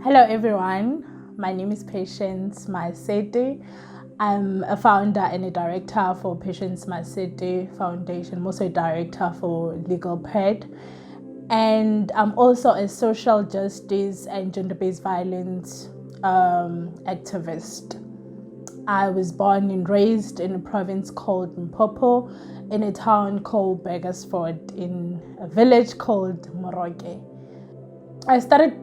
Hello everyone, my name is Patience Masete. I'm a founder and a director for Patience Masete Foundation. I'm also a director for Legal Ped. And I'm also a social justice and gender-based violence activist. I was born and raised in a province called Mpopo, in a town called Burgersford, in a village called Moroke. I started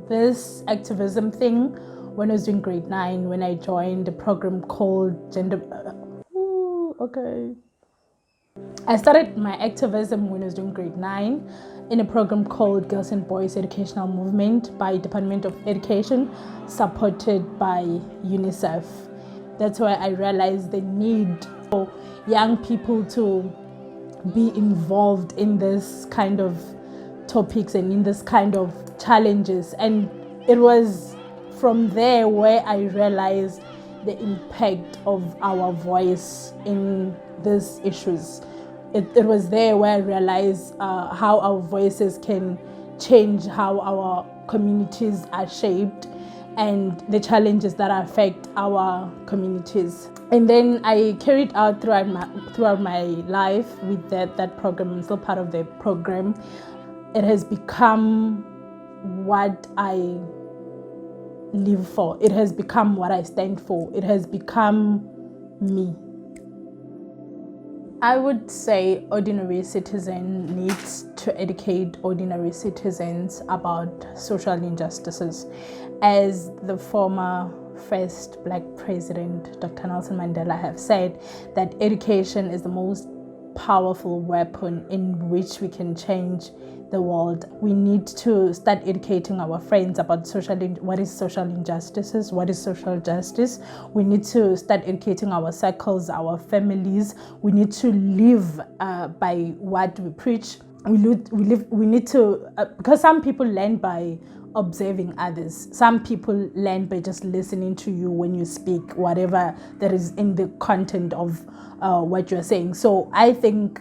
this activism thing when I was in grade 9, when I joined a program called I started my activism when I was doing grade 9 in a program called Girls and Boys Educational Movement by Department of Education, supported by UNICEF. That's why I realized the need for young people to be involved in this kind of topics and in this kind of challenges. And it was from there where I realized the impact of our voice in these issues. It was there where I realized how our voices can change how our communities are shaped and the challenges that affect our communities. And then I carried out throughout my life with that program. I'm still part of the program. It has become what I live for. It has become what I stand for. It has become me. I would say ordinary citizen needs to educate ordinary citizens about social injustices. As the former first Black president, Dr. Nelson Mandela, have said, that education is the most powerful weapon in which we can change the world. We need to start educating our friends about what is social injustices, what is social justice. We need to start educating our circles, our families. We need to live by what we preach. We need to, because some people learn by observing others. Some people learn by just listening to you when you speak, whatever that is in the content of what you're saying. So I think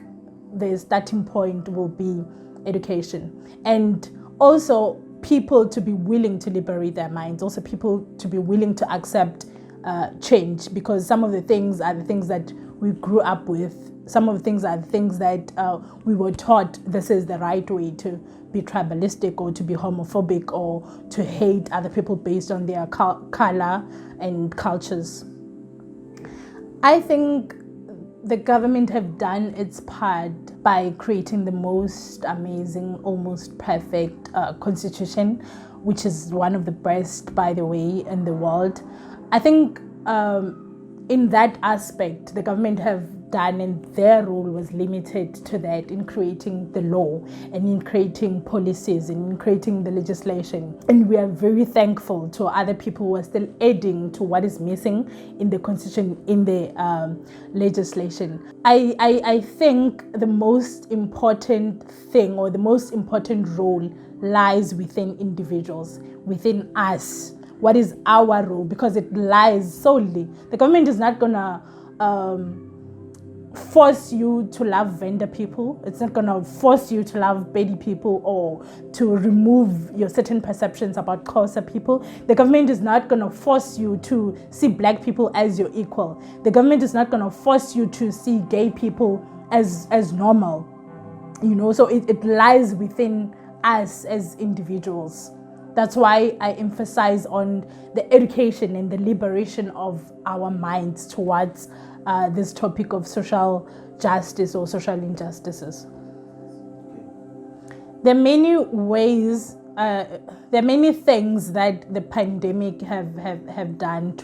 the starting point will be education, and also people to be willing to liberate their minds, also people to be willing to accept change, because some of the things are the things that we grew up with. Some of the things are the things that we were taught this is the right way to be tribalistic or to be homophobic or to hate other people based on their color and cultures. I think the government have done its part by creating the most amazing, almost perfect constitution, which is one of the best, by the way, in the world. I think in that aspect, the government have done, and their role was limited to that, in creating the law and in creating policies and in creating the legislation. And we are very thankful to other people who are still adding to what is missing in the constitution, in the legislation. I think the most important thing, or the most important role, lies within individuals, within us. What is our role? Because it lies solely. The government is not gonna force you to love vendor people. It's not gonna force you to love baby people or to remove your certain perceptions about Xhosa people. The government is not gonna force you to see Black people as your equal. The government is not gonna force you to see gay people as normal. So it lies within us as individuals. That's why I emphasize on the education and the liberation of our minds towards this topic of social justice or social injustices. There are many ways, there are many things that the pandemic have done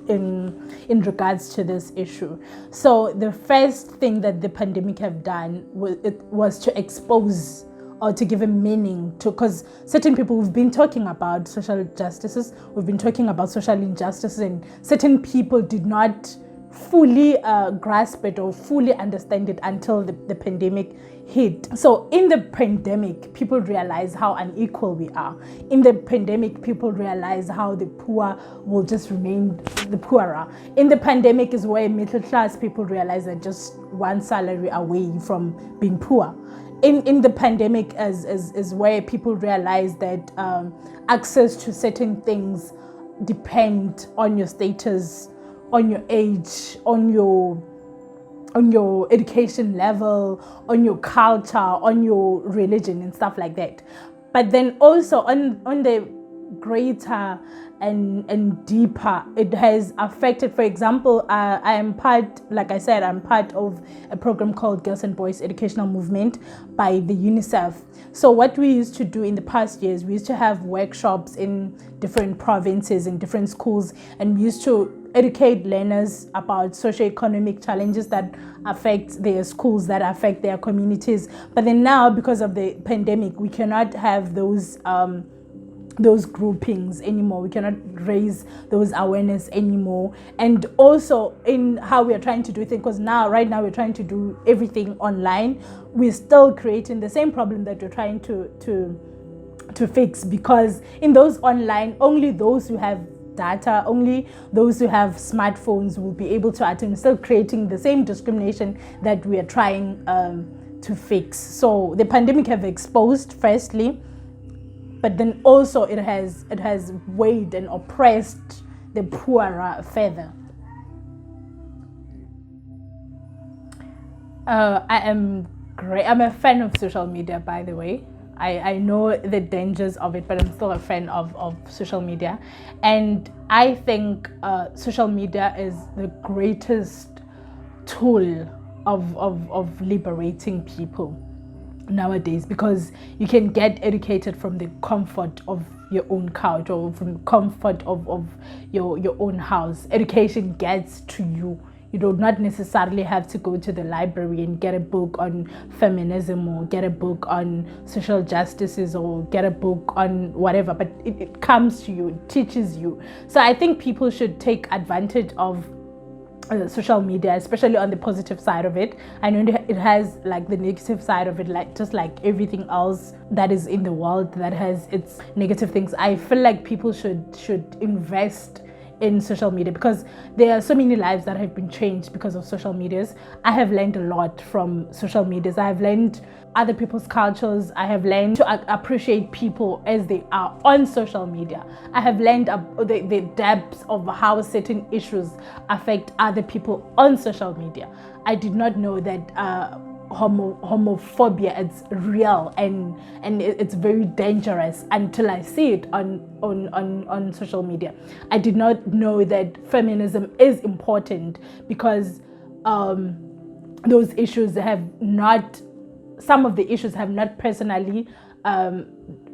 in regards to this issue. So the first thing that the pandemic have done was to expose, or to give a meaning to, because certain people, we've been talking about social justices, we've been talking about social injustices, and certain people did not fully grasp it or fully understand it until the pandemic hit. So in the pandemic, people realize how unequal we are. In the pandemic, people realize how the poor will just remain the poorer. In the pandemic is where middle class people realize they're just one salary away from being poor. in the pandemic is where people realize that access to certain things depend on your status, on your age, on your education level, on your culture, on your religion and stuff like that. But then also on the greater and deeper, it has affected. For example, I am part, like I said, I'm part of a program called Girls and Boys Educational Movement by the UNICEF. So what we used to do in the past years, we used to have workshops in different provinces, in different schools, and we used to educate learners about socioeconomic challenges that affect their schools, that affect their communities. But then now, because of the pandemic, we cannot have those groupings anymore. We cannot raise those awareness anymore. And also in how we are trying to do things, because right now we're trying to do everything online, we're still creating the same problem that we're trying to fix, because in those online, only those who have data, only those who have smartphones will be able to attend, still creating the same discrimination that we are trying to fix. So the pandemic have exposed, firstly, but then also it has weighed and oppressed the poorer further. I am great. I'm a fan of social media, by the way. I know the dangers of it, but I'm still a fan of social media. And I think social media is the greatest tool of liberating people nowadays, because you can get educated from the comfort of your own couch or from the comfort of your own house. Education gets to you. You do not necessarily have to go to the library and get a book on feminism or get a book on social justices or get a book on whatever, but it comes to you, it teaches you. So I think people should take advantage of social media, especially on the positive side of it. I know it has like the negative side of it, like just like everything else that is in the world that has its negative things. I feel like people should invest in social media, because there are so many lives that have been changed because of social medias. I have learned a lot from social medias. I have learned other people's cultures. I have learned to appreciate people as they are on social media. I have learned the depths of how certain issues affect other people on social media. I did not know that homophobia is real and it's very dangerous until I see it on social media. I did not know that feminism is important, because those issues some of the issues have not personally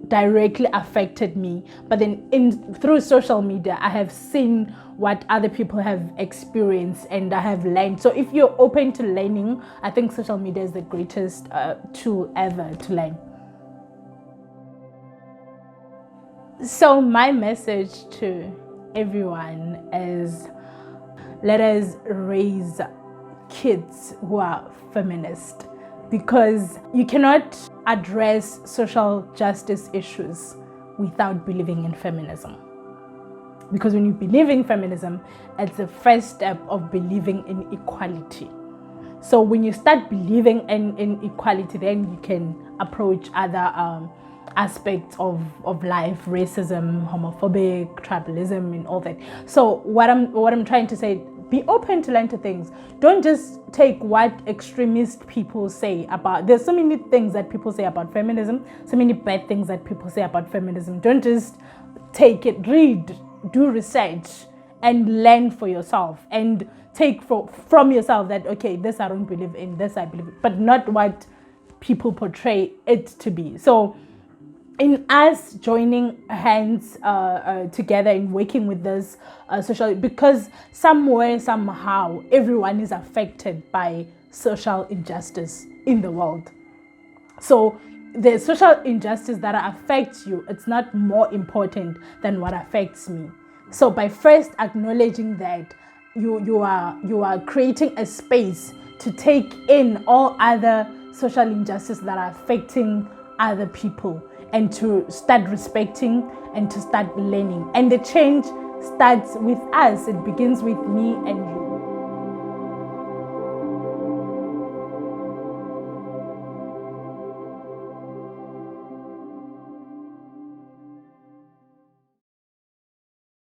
directly affected me, but then through social media I have seen what other people have experienced and I have learned. So if you're open to learning, I think social media is the greatest tool ever to learn. So my message to everyone is, let us raise kids who are feminist, because you cannot address social justice issues without believing in feminism. Because when you believe in feminism, it's the first step of believing in equality. So when you start believing in equality, then you can approach other aspects of life, racism, homophobic, tribalism, and all that. So what I'm trying to say, be open to learn to things. Don't just take what extremist people say about. There's so many things that people say about feminism, so many bad things that people say about feminism. Don't just take it. Read, do research, and learn for yourself, and take from yourself that, okay, this I don't believe in, this I believe in, but not what people portray it to be. So in us joining hands together in working with this social, because somewhere, somehow, everyone is affected by social injustice in the world. So the social injustice that affects you, it's not more important than what affects me. So by first acknowledging that, you are creating a space to take in all other social injustices that are affecting other people, and to start respecting and to start learning. And the change starts with us. It begins with me and you.